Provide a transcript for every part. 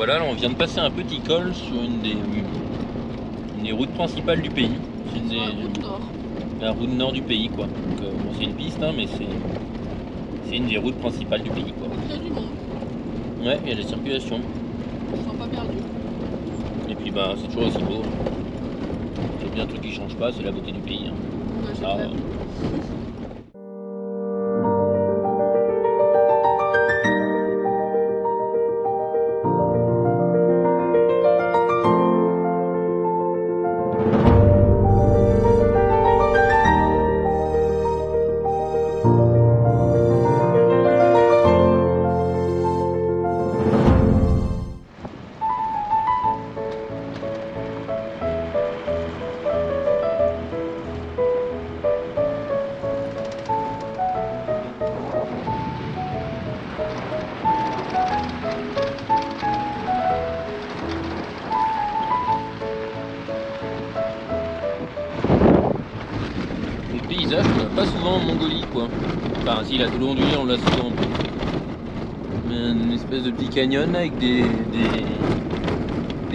voilà, là, on vient de passer un petit col sur une des routes principales du pays. C'est une la route nord du pays, quoi. Donc, bon, c'est une piste, hein, mais c'est une des routes principales du pays, quoi. Il y a du monde. Ouais, il y a de la circulation. On ne sera pas perdu. Et puis, bah, c'est toujours aussi beau. C'est bien un truc qui change pas, c'est la beauté du pays. Hein. Ouais, c'est Ça, clair. le paysage, on l'a pas souvent en Mongolie, quoi. Enfin, si, là, tout le long du Nil, on l'a souvent. Mais une espèce de petit canyon là, avec des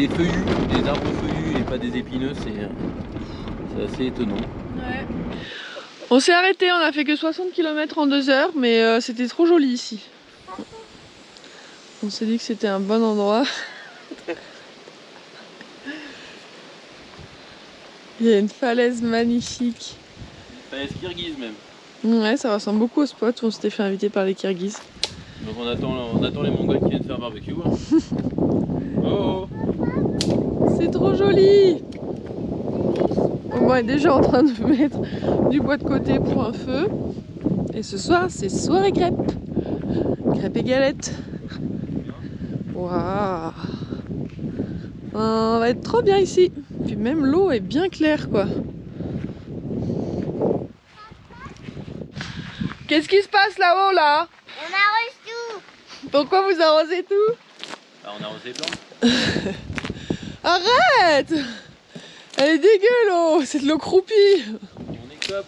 feuillus, des arbres feuillus et pas des épineux, c'est assez étonnant. Ouais. On s'est arrêté, on a fait que 60 km en 2 heures, mais c'était trop joli ici. On s'est dit que c'était un bon endroit. Il y a une falaise magnifique. Une falaise kirghize même. Ouais, ça ressemble beaucoup au spot où on s'était fait inviter par les Kirghizes. Donc on attend les Mongols qui viennent faire barbecue. Hein. Oh, oh. C'est trop joli! On est déjà en train de mettre du bois de côté pour un feu. Et ce soir, c'est soirée crêpes. Crêpes et galettes. Waouh! On va être trop bien ici. Puis même l'eau est bien claire, quoi. Qu'est-ce qui se passe là-haut, là? On arrose tout. Pourquoi vous arrosez tout? Ah, on a arrosé blanc. Arrête! Elle est dégueu l'eau, c'est de l'eau croupie. On est cop.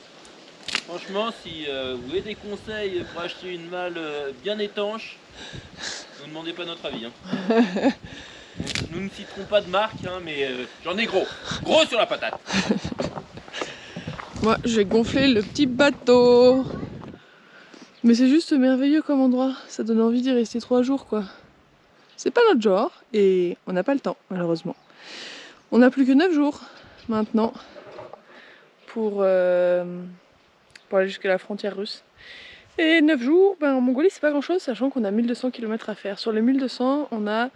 Franchement, si vous avez des conseils pour acheter une malle bien étanche, ne nous demandez pas notre avis. Hein. Nous ne citerons pas de marque, hein, mais j'en ai gros. Gros sur la patate. Moi, je vais gonfler le petit bateau. Mais c'est juste merveilleux comme endroit. Ça donne envie d'y rester 3 jours, quoi. C'est pas notre genre et on n'a pas le temps, malheureusement. On n'a plus que 9 jours maintenant pour aller jusqu'à la frontière russe. Et 9 jours, ben, en Mongolie, c'est pas grand chose, sachant qu'on a 1200 km à faire. Sur les 1200, on a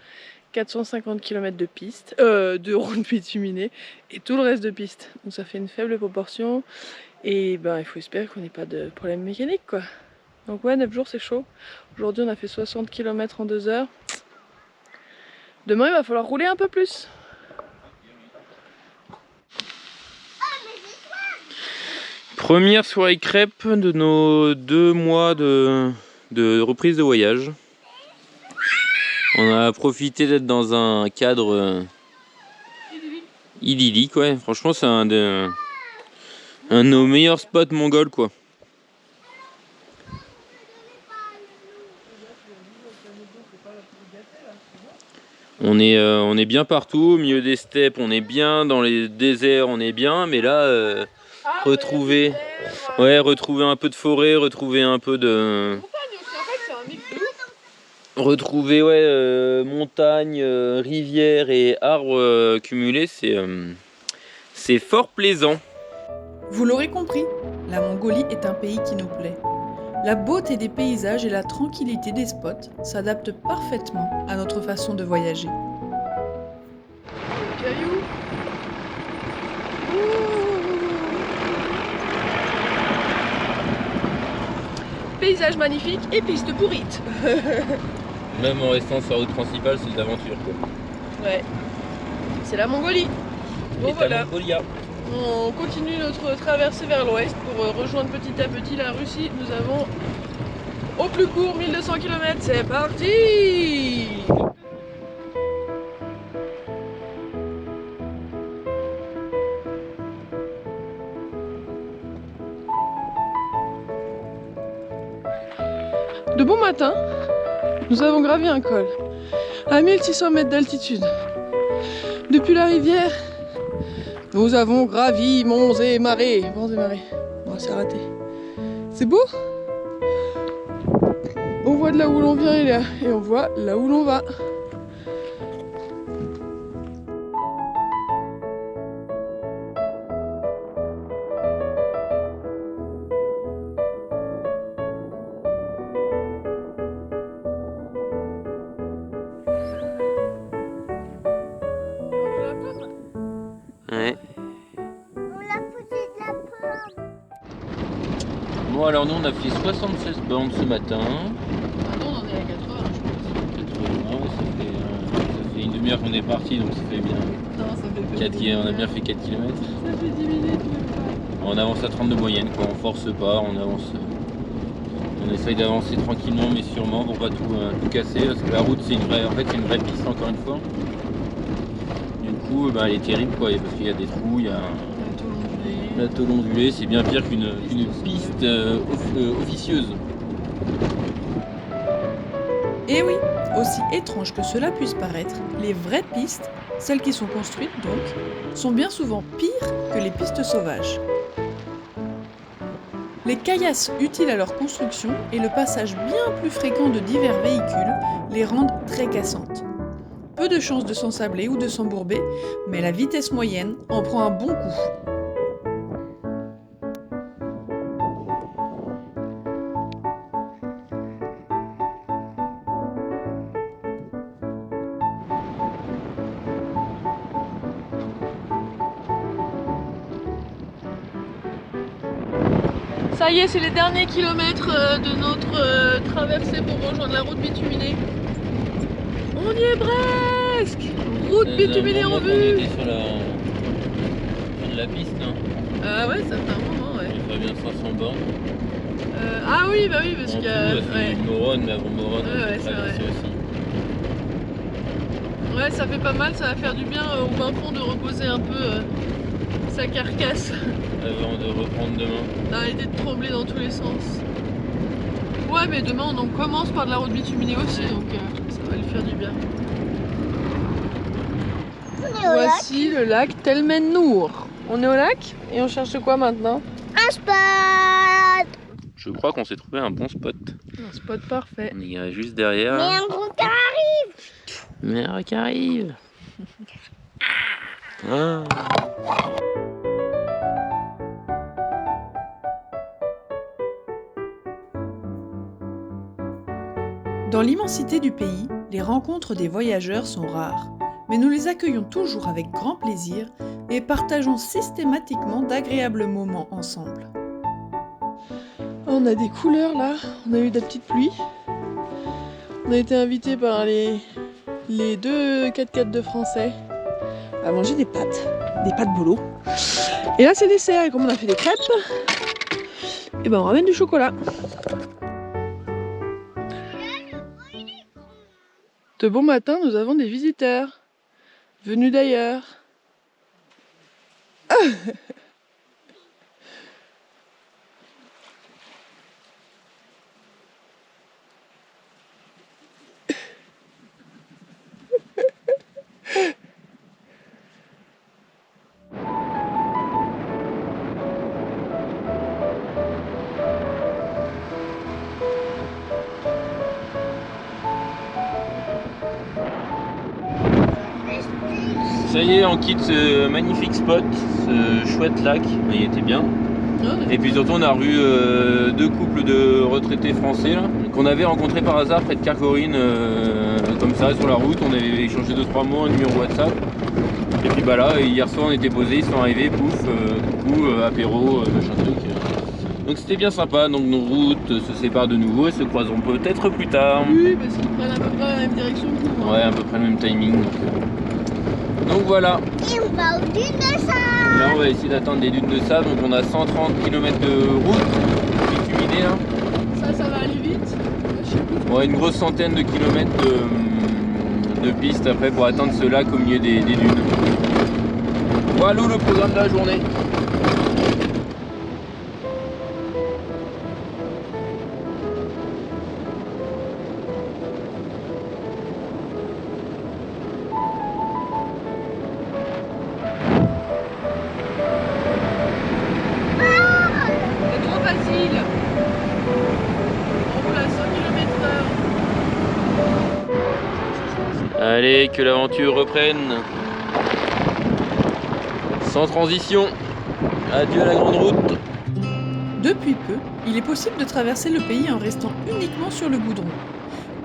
450 km de piste, de route bituminée et tout le reste de piste. Donc ça fait une faible proportion et ben, il faut espérer qu'on n'ait pas de problème mécanique, quoi. Donc ouais, 9 jours c'est chaud. Aujourd'hui on a fait 60 km en 2 heures. Demain il va falloir rouler un peu plus. Première soirée crêpe de nos 2 mois de reprise de voyage. On a profité d'être dans un cadre idyllique, ouais. Franchement c'est un de nos meilleurs spots mongols, quoi. On est bien partout, au milieu des steppes, on est bien, dans les déserts on est bien, mais là retrouver un peu de forêt, retrouver un peu de retrouver montagne, rivière et arbres cumulés, c'est fort plaisant. Vous l'aurez compris, la Mongolie est un pays qui nous plaît. La beauté des paysages et la tranquillité des spots s'adaptent parfaitement à notre façon de voyager. Caillou. Paysage magnifique et piste pourrite. Même en restant sur la route principale, c'est de l'aventure, quoi. Ouais, c'est la Mongolie. Bon Et voilà, Mongolia. on continue notre traversée vers l'ouest pour rejoindre petit à petit la Russie. Nous avons au plus court 1200 km, c'est parti! De bon matin, nous avons gravi un col. à 1600 mètres d'altitude. Depuis la rivière, nous avons gravi monts et marais. Bon, c'est raté. C'est beau. On voit de là où l'on vient et on voit là où l'on va. Ouais. On l'a foutu de la pomme. Bon alors nous on a fait 76 bornes ce matin. Non, on en est à 4 heures, je pense. 80, ça fait une demi-heure qu'on est parti donc ça fait bien Non, ça fait 4 on a bien fait 4 km. Ça fait 10 minutes, même pas. On avance à 32 moyenne quoi, on force pas, on avance. On essaye d'avancer tranquillement mais sûrement pour pas tout casser parce que la route c'est une vraie piste encore une fois. Du coup elle est terrible quoi, parce qu'il y a des trous, il y a la tôle ondulée, c'est bien pire qu'une piste officieuse. Et oui, aussi étrange que cela puisse paraître, les vraies pistes, celles qui sont construites donc, sont bien souvent pires que les pistes sauvages. Les caillasses utiles à leur construction et le passage bien plus fréquent de divers véhicules les rendent très cassantes. Peu de chances de s'ensabler ou de s'embourber, mais la vitesse moyenne en prend un bon coup. Ça y est, c'est les derniers kilomètres de notre traversée pour rejoindre la route bituminée. On y est presque. Route bituminée en On vue. était sur la fin de la piste, non? Ah ouais, ça fait un moment, ouais. Il fait bien 500 bornes. Ah oui, bah oui, parce En qu'il y tout, a... là, c'est Moronne, mais avant Moronne, Ouais, on c'est s'est traversé vrai. aussi. Ouais, ça fait pas mal, ça va faire du bien au fin fond de reposer un peu sa carcasse. Avant de reprendre demain. D'arrêter de trembler dans tous les sens. Ouais, mais demain on en commence par de la route bituminée aussi, donc ça va lui faire du bien. On est au lac. Voici le lac Telmen Nour. On est au lac et on cherche quoi maintenant? Un spot. Je crois qu'on s'est trouvé un bon spot. Un spot parfait. On est juste derrière. Mais Là. un gros carré. Mère qui arrive. Ah. Dans l'immensité du pays, les rencontres des voyageurs sont rares, mais nous les accueillons toujours avec grand plaisir et partageons systématiquement d'agréables moments ensemble. On a des couleurs là, on a eu de la petite pluie. On a été invités par les deux 4x4 de français à manger des pâtes bolo. Et là c'est dessert, et comme on a fait des crêpes, et ben on ramène du chocolat. De bon matin, nous avons des visiteurs venus d'ailleurs. Ça y est, on quitte ce magnifique spot, ce chouette lac. Il était bien. Et puis surtout, on a revu deux couples de retraités français là, qu'on avait rencontrés par hasard près de Kerguelen, comme ça sur la route. On avait échangé 2-3 mots, un numéro WhatsApp. Et puis bah là, hier soir on était posés, ils sont arrivés, pouf, coucou, apéro, machin truc. Donc c'était bien sympa, donc nos routes se séparent de nouveau et se croiseront peut-être plus tard. Oui, parce qu'ils prennent à peu près la même direction que nous. Ouais, à peu près le même timing. Donc voilà. Et on va au dune de ça. Là on va essayer d'atteindre les dunes de sable, donc on a 130 km de route bituminée là. Ça va aller vite. Je sais plus. Ouais, une grosse centaine de kilomètres de pistes après pour atteindre ce lac au milieu des dunes. Voilà le programme de la journée. 1 Allez, que l'aventure reprenne. Sans transition. Adieu à la grande route. Depuis peu, il est possible de traverser le pays en restant uniquement sur le goudron.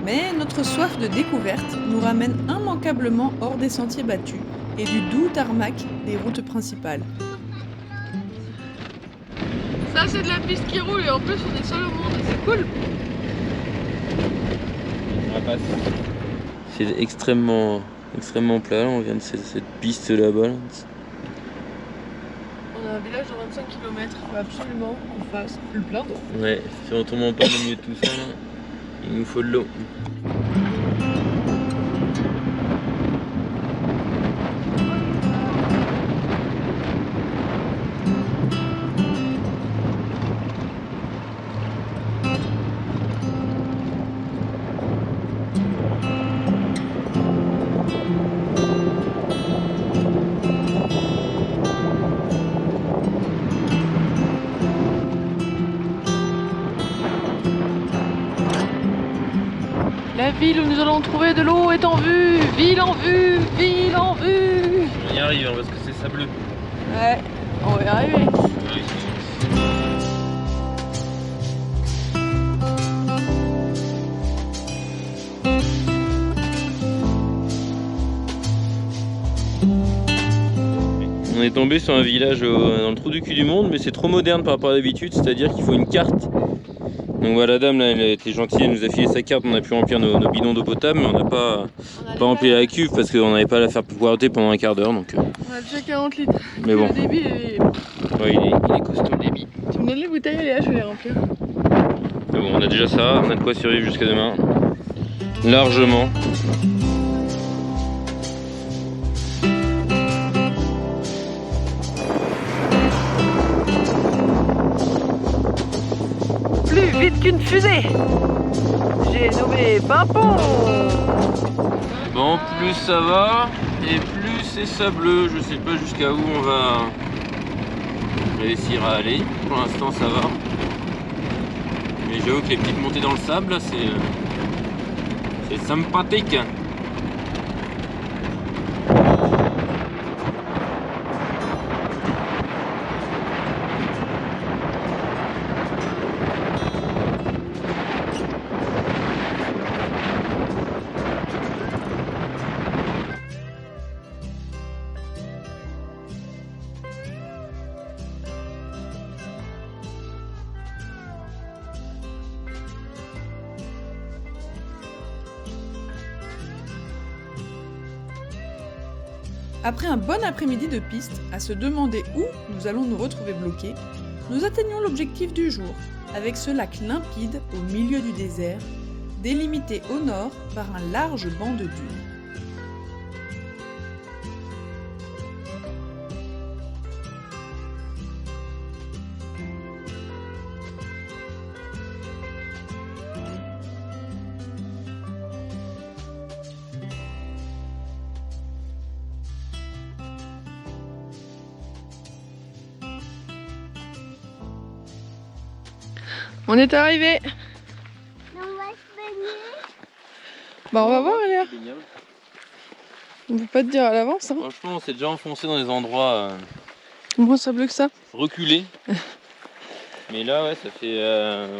Mais notre soif de découverte nous ramène immanquablement hors des sentiers battus et du doux tarmac des routes principales. Ça c'est de la piste qui roule et en plus on est seul au monde, c'est cool. C'est extrêmement plat, là. On vient de cette piste là-bas. Là. On a un village de 25 km, il faut absolument qu'on fasse le plein d'eau. Ouais, si on tombe en panne au milieu de tout ça, là, il nous faut de l'eau. La ville où nous allons trouver de l'eau est en vue. Ville en vue, ville en vue. On y arrive hein, parce que c'est sableux. Ouais, on va y arriver. On est tombé sur un village dans le trou du cul du monde, mais c'est trop moderne par rapport à d'habitude, c'est-à-dire qu'il faut une carte. Donc voilà, la dame là, elle a été gentille, elle nous a filé sa carte, on a pu remplir nos bidons d'eau potable, mais on n'a pas rempli la cuve parce qu'on n'avait pas à la faire poireauter pendant un quart d'heure. Donc, On a déjà 40 litres. mais bon, Le débit est... ouais, il est costaud le débit. Tu me donnes les bouteilles, Léa, je vais les remplir. Mais bon, on a déjà ça, on a de quoi survivre jusqu'à demain. Largement. Plus vite qu'une fusée. J'ai nommé Pimpon. Bon, plus ça va, et plus c'est sableux. Je sais pas jusqu'à où on va réussir à aller. Pour l'instant, ça va. Mais j'avoue que les petites montées dans le sable, là, c'est sympathique. Après un bon après-midi de piste, à se demander où nous allons nous retrouver bloqués, nous atteignons l'objectif du jour, avec ce lac limpide au milieu du désert, délimité au nord par un large banc de dunes. On est arrivé. On va se baigner. Bah on va voir, Léa. On peut pas te dire à l'avance. Hein. Franchement, on s'est déjà enfoncé dans des endroits Moins sableux que ça. reculés. Mais là, ouais, ça fait.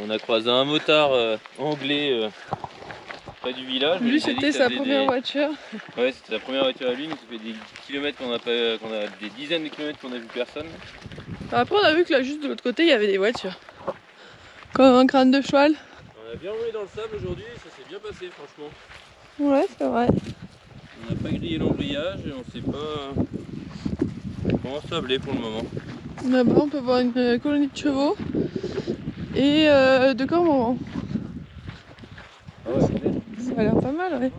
On a croisé un motard anglais près du village. Lui, Il nous a dit c'était que ça sa faisait première voiture. Ouais, c'était la première voiture à lui, mais ça fait des kilomètres qu'on a des dizaines de kilomètres qu'on a vu personne. Après, on a vu que là, juste de l'autre côté, il y avait des voitures. Comme un crâne de cheval. On a bien roulé dans le sable aujourd'hui, ça s'est bien passé, franchement. Ouais, c'est vrai. On n'a pas grillé l'embrayage et on s'est pas ensablé pour le moment. Là-bas, on peut voir une colonie de chevaux et de cormorans. Ah ouais, c'est belle. Ça a l'air pas mal, ouais.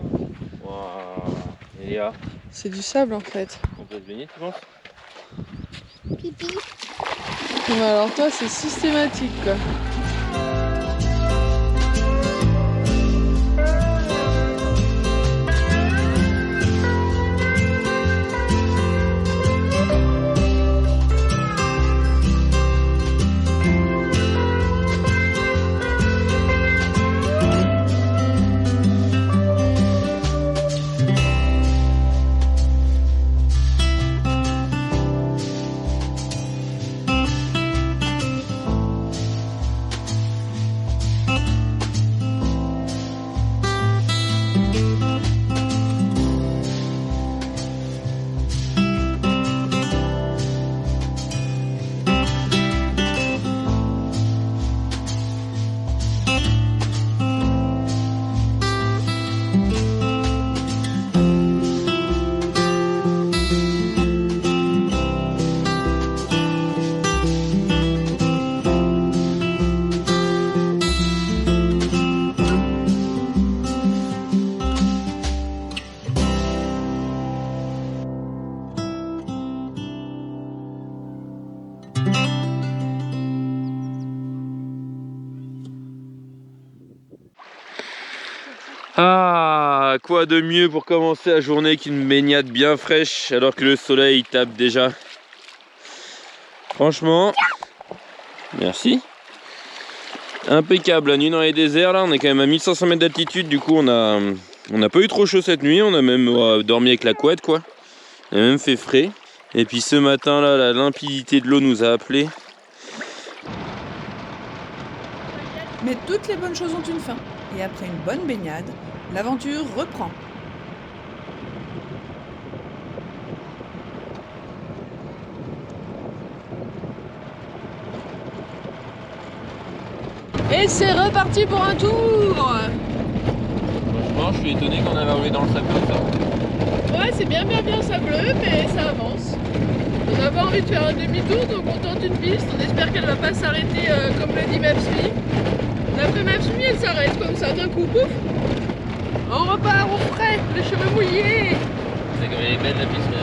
Waouh. Et Léa, C'est du sable en fait. on peut se baigner, tu penses? Pipi. Mais alors toi, c'est systématique quoi. bah quoi de mieux pour commencer la journée qu'une baignade bien fraîche alors que le soleil tape déjà. Franchement, merci. Impeccable, la nuit dans les déserts là, on est quand même à 1500 mètres d'altitude, du coup on a pas eu trop chaud cette nuit, on a même dormi avec la couette quoi. On a même fait frais. Et puis ce matin là, la limpidité de l'eau nous a appelés. Mais toutes les bonnes choses ont une fin. Et après une bonne baignade, l'aventure reprend. Et c'est reparti pour un tour. Franchement, je suis étonné qu'on avait roulé dans le sable comme ça. Ouais, c'est bien sableux, mais ça avance. On n'a pas envie de faire un demi-tour, donc on tente une piste. On espère qu'elle va pas s'arrêter comme le dit Maps.me. D'après Maps.me, elle s'arrête comme ça d'un coup, pouf. On repart au frais, les cheveux mouillés. C'est comme elle est belle la piste là.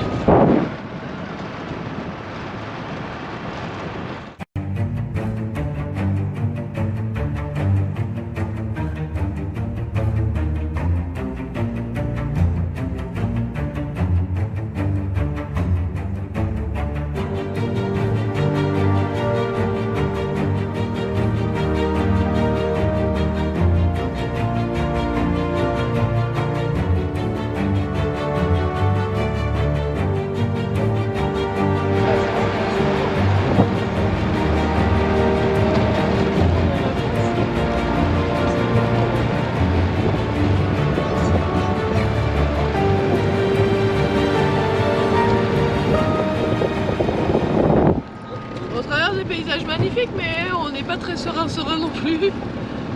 Magnifique, mais on n'est pas très serein non plus.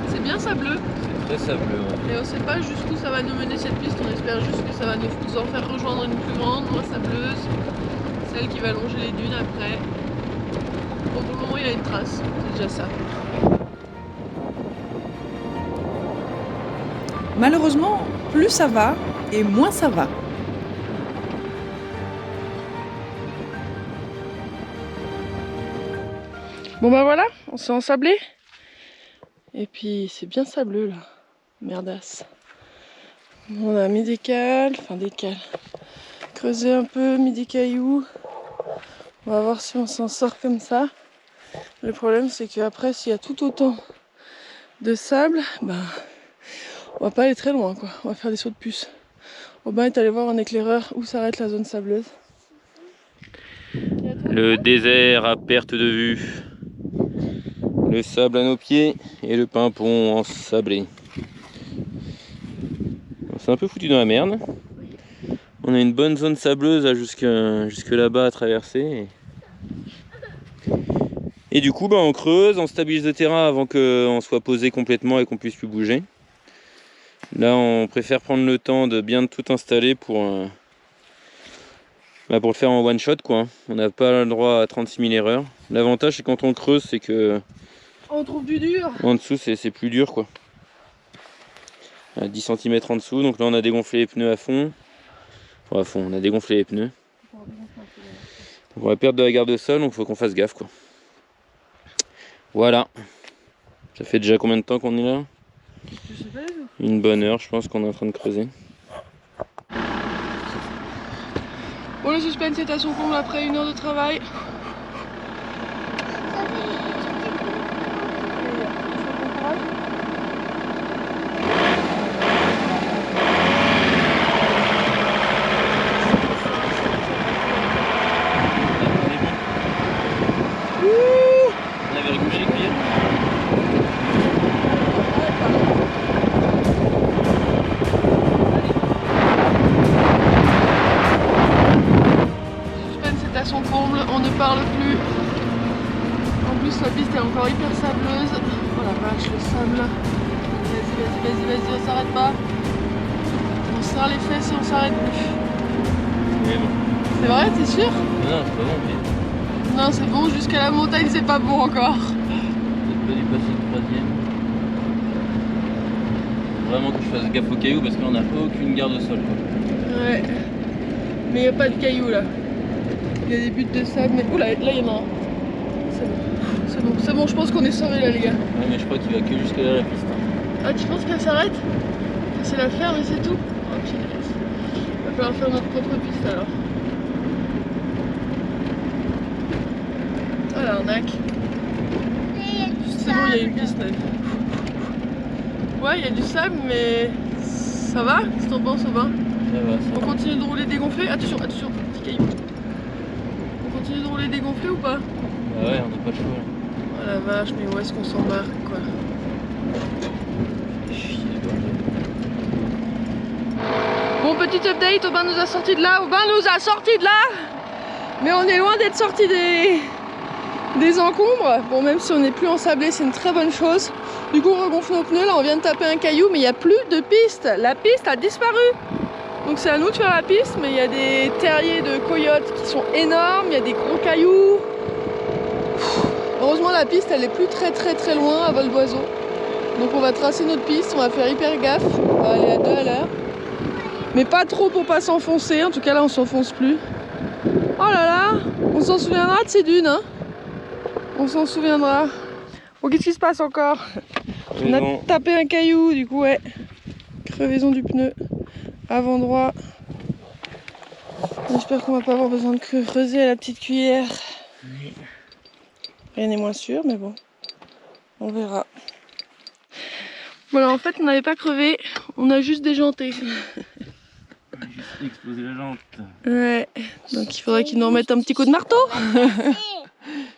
C'est bien sableux. C'est très sableux. Ouais. Et on sait pas jusqu'où ça va nous mener cette piste. On espère juste que ça va nous en faire rejoindre une plus grande, moins sableuse, celle qui va longer les dunes après. Bon, pour le moment, il y a une trace. C'est déjà ça. Malheureusement, plus ça va et moins ça va. Bon bah voilà, on s'est ensablé. Et puis c'est bien sableux là. Merdasse. On a mis des cales, creusé un peu, mis des cailloux. On va voir si on s'en sort comme ça. Le problème c'est qu'après s'il y a tout autant de sable, ben on va pas aller très loin quoi. On va faire des sauts de puce. Aubin est allé voir en éclaireur où s'arrête la zone sableuse. Le désert à perte de vue. Le sable à nos pieds et le pimpon ensablé. C'est un peu foutu dans la merde. On a une bonne zone sableuse jusque là-bas à traverser. Et du coup, on creuse, on stabilise le terrain avant qu'on soit posé complètement et qu'on puisse plus bouger. Là, on préfère prendre le temps de bien tout installer pour le faire en one shot quoi. On n'a pas le droit à 36 000 erreurs. L'avantage c'est quand on creuse, c'est que on trouve du dur. En dessous c'est plus dur quoi. À 10 cm en dessous, donc là on a dégonflé les pneus à fond. Enfin, à fond, on a dégonflé les pneus. Donc on va perdre de la garde de sol, donc il faut qu'on fasse gaffe quoi. Voilà. Ça fait déjà combien de temps qu'on est là? Je sais pas. Une bonne heure, je pense qu'on est en train de creuser. Bon, le suspense est à son comble après une heure de travail. On avait rigouché le cuir. À son comble, on ne parle plus. En plus la piste est encore hyper sableuse. Oh la vache, le sable. Vas-y, on s'arrête pas. On serre les fesses et on s'arrête plus. Mais bon. C'est vrai, t'es sûr? Non, c'est pas bon, mais... Non, c'est bon, jusqu'à la montagne c'est pas bon encore. Peut-être pas dû passer le troisième. Vraiment que je fasse gaffe aux cailloux parce qu'on n'a aucune garde au sol quoi. Ouais. Mais il n'y a pas de cailloux là. Il y a des buttes de sable, mais oula, là il y en a un. C'est bon, je pense qu'on est sauvés là les gars. Ouais, mais je crois qu'il va que jusque là la piste. Ah, tu penses qu'elle s'arrête? C'est la ferme et c'est tout? Oh Chris. Va falloir faire notre propre piste alors. Ah l'arnaque. C'est bon, il y a une piste neuve. Ouais, il y a du sable, mais ça va? Qu'est-ce que t'en penses, Aubin? Ça va, ça On va. continue de rouler dégonflé? Attention, attention, petit caillou. On continue de rouler dégonflé ou pas? Bah ouais, on n'a pas le choix. Là. Oh la vache, mais où est-ce qu'on s'embarque quoi? Chier, bordel. Bon, petit update, Aubin nous a sorti de là, mais on est loin d'être sorti des encombres. Bon, même si on n'est plus ensablé, c'est une très bonne chose. Du coup, on regonfle nos pneus, là on vient de taper un caillou, mais il n'y a plus de piste. La piste a disparu. Donc c'est à nous de faire la piste, mais il y a des terriers de coyotes qui sont énormes, il y a des gros cailloux. Heureusement, la piste elle est plus très loin à vol d'oiseau. Donc on va tracer notre piste, on va faire hyper gaffe, on va aller à 2 à l'heure. Mais pas trop pour pas s'enfoncer, en tout cas là on s'enfonce plus. Oh là là, on s'en souviendra de ces dunes, hein. On s'en souviendra. Bon, qu'est-ce qui se passe encore? On a tapé un caillou, du coup ouais. Crevaison du pneu, avant droit. J'espère qu'on va pas avoir besoin de creuser à la petite cuillère. Rien n'est moins sûr, mais bon, on verra. Voilà, en fait on n'avait pas crevé, on a juste déjanté. On a juste explosé la jante. Ouais, donc il faudrait qu'ils nous remettent un petit coup de marteau.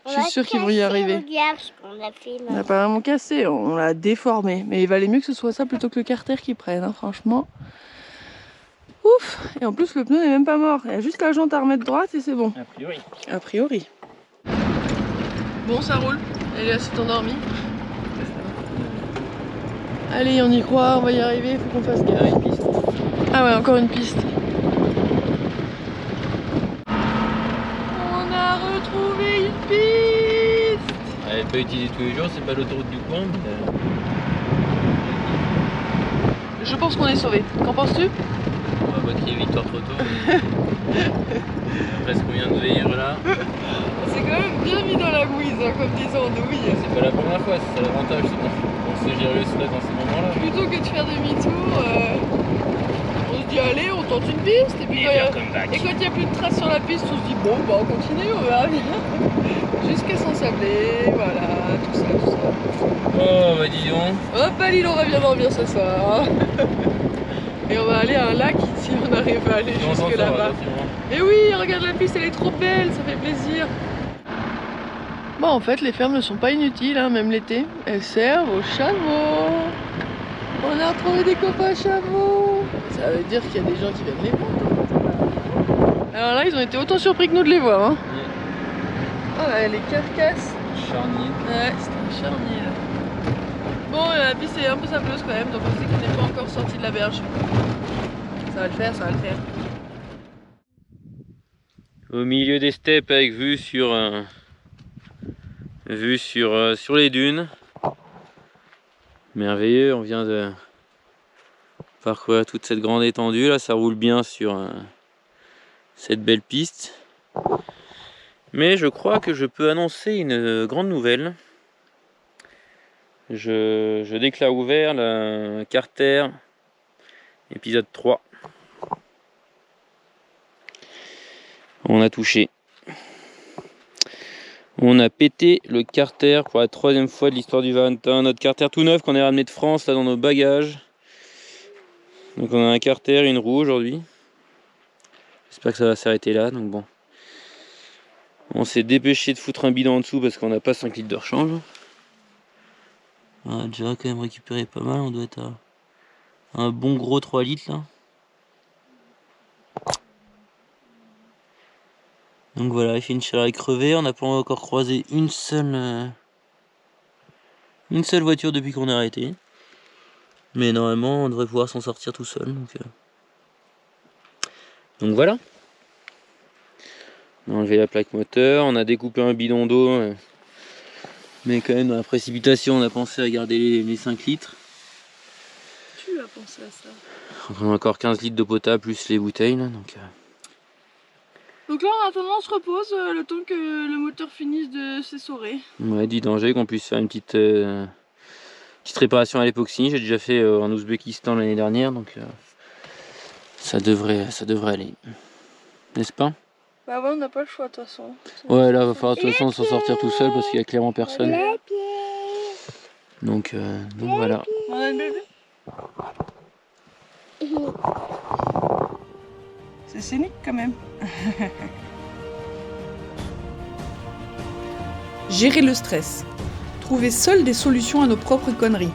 Je suis sûre qu'ils vont y arriver. On n'a pas vraiment cassé, on l'a déformé. Mais il valait mieux que ce soit ça plutôt que le carter qu'ils prennent, hein, franchement. Ouf! Et en plus, le pneu n'est même pas mort. Il y a juste la jante à remettre droite et c'est bon. A priori. A priori. Bon, ça roule. Elia s'est endormie. Allez, on y croit, on va y arriver, il faut qu'on fasse gaffe. Une piste. Ah ouais, encore une piste. On a retrouvé une piste! Elle n'est pas utilisée tous les jours, c'est pas l'autoroute du coin, mais... Je pense qu'on est sauvés. Qu'en penses-tu? On va pas crier victoire trop tôt. Après ce qu'on vient de vivre là, C'est quand même bien mis dans la mouise, hein, comme des andouilles. c'est pas la première fois, c'est ça l'avantage. On sait gérer le stress dans ces moments-là. Plutôt que de faire demi-tour, on se dit allez, on tente une piste. Et puis quand il n'y a plus de traces sur la piste, on se dit bon, bah on continue, on verra bien. Jusqu'à s'ensabler, voilà, tout ça. Oh bah dis donc. Hop, allez, on va bien dormir ce soir. Et on va aller à un lac si on arrive à aller jusque là-bas. Et oui, regarde la piste, elle est trop belle, ça fait plaisir. Bon, en fait, les fermes ne sont pas inutiles, hein, même l'été. Elles servent aux chameaux. On a retrouvé des copains chameaux. Ça veut dire qu'il y a des gens qui viennent les voir. Alors là, ils ont été autant surpris que nous de les voir. Hein. Oh là, les carcasses. Charnier. Ouais, c'est un charnier là. Bon, la piste est un peu sableuse quand même, donc on sait qu'on n'est pas encore sorti de la berge. Ça va le faire, ça va le faire. Au milieu des steppes avec vue sur les dunes. Merveilleux, on vient de parcourir toute cette grande étendue. Là, ça roule bien sur cette belle piste. Mais je crois que je peux annoncer une grande nouvelle. Je déclare ouvert le carter épisode 3. On a touché. On a pété le carter pour la 3e fois de l'histoire du Valentin. Notre carter tout neuf qu'on est ramené de France là dans nos bagages. Donc on a un carter et une roue aujourd'hui. J'espère que ça va s'arrêter là. Donc bon. On s'est dépêché de foutre un bidon en dessous parce qu'on n'a pas 5 litres de rechange. On a déjà quand même récupéré pas mal. On doit être à un bon gros 3 litres là. Donc voilà, il fait une chaleur crevée, on n'a pas encore croisé une seule voiture depuis qu'on est arrêté. Mais normalement on devrait pouvoir s'en sortir tout seul. Donc voilà. On a enlevé la plaque moteur, on a découpé un bidon d'eau. Mais quand même dans la précipitation on a pensé à garder les 5 litres. Tu as pensé à ça. Donc on a encore 15 litres d'eau potable plus les bouteilles là. Donc là en attendant on se repose le temps que le moteur finisse de s'essorer. Ouais, du danger qu'on puisse faire une petite réparation à l'époxy. J'ai déjà fait en Ouzbékistan l'année dernière, donc ça devrait aller. N'est-ce pas? Bah ouais, on n'a pas le choix de toute façon. Ouais, là, va falloir de toute façon s'en sortir tout seul parce qu'il y a clairement personne. Les pieds. Donc voilà. On a le bébé. C'est scénique quand même. Gérer le stress. Trouver seul des solutions à nos propres conneries.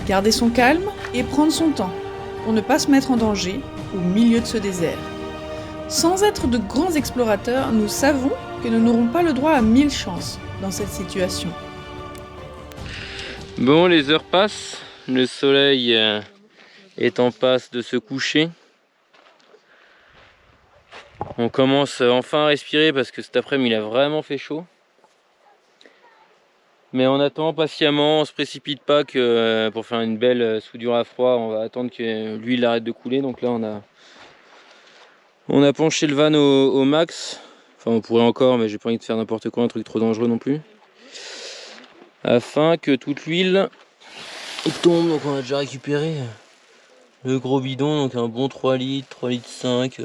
Garder son calme et prendre son temps pour ne pas se mettre en danger au milieu de ce désert. Sans être de grands explorateurs, nous savons que nous n'aurons pas le droit à 1000 chances dans cette situation. Bon, les heures passent, le soleil est en passe de se coucher. On commence enfin à respirer parce que cet après-midi il a vraiment fait chaud. Mais on attend patiemment, on se précipite pas que pour faire une belle soudure à froid, on va attendre que l'huile arrête de couler. Donc là on a penché le van au max. Enfin on pourrait encore, mais j'ai pas envie de faire n'importe quoi, un truc trop dangereux non plus. Afin que toute l'huile tombe. Donc on a déjà récupéré le gros bidon, donc un bon 3 litres, 3 litres 5.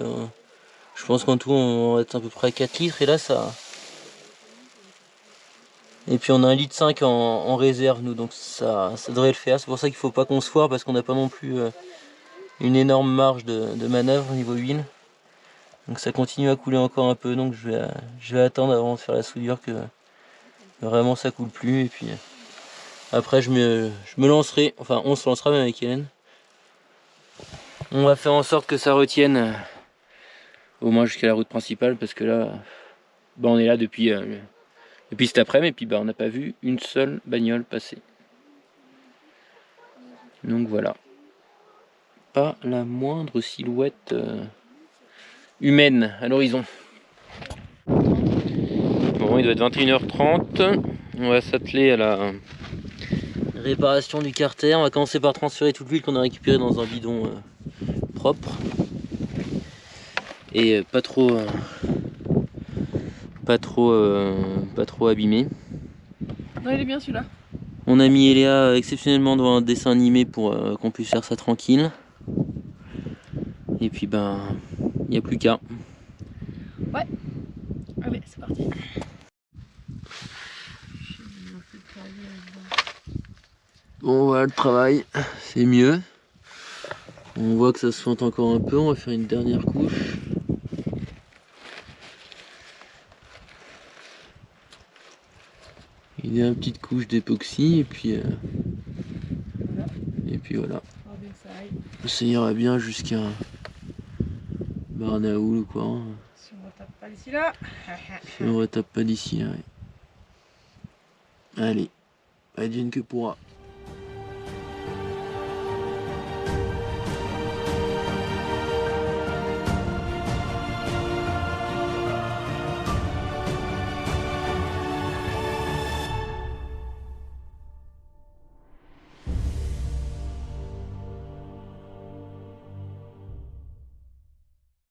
Je pense qu'en tout on va être à peu près à 4 litres et là ça... Et puis on a 1,5 litre en réserve nous, donc ça devrait le faire. C'est pour ça qu'il faut pas qu'on se foire parce qu'on n'a pas non plus une énorme marge de manœuvre au niveau huile. Donc ça continue à couler encore un peu, donc je vais attendre avant de faire la soudure que vraiment ça coule plus. Et puis après je me lancerai, enfin on se lancera même avec Hélène. On va faire en sorte que ça retienne au moins jusqu'à la route principale parce que là bah, on est là depuis cet après-midi et puis bah, on n'a pas vu une seule bagnole passer. Donc voilà. Pas la moindre silhouette humaine à l'horizon. Bon, il doit être 21h30. On va s'atteler à la réparation du carter. On va commencer par transférer toute l'huile qu'on a récupérée dans un bidon propre. Et pas trop abîmé. Non, il est bien celui-là. On a mis Eléa exceptionnellement devant un dessin animé pour qu'on puisse faire ça tranquille. Et puis ben, il n'y a plus qu'à. Ouais. Allez, c'est parti. Bon voilà le travail, c'est mieux. On voit que ça se fente encore un peu, on va faire une dernière couche. Il y a une petite couche d'époxy et puis voilà. Ça ira bien jusqu'à Barnaoul ou quoi. Si on retape pas d'ici là. Si on retape pas d'ici là. Ouais. Allez, advienne que pourra.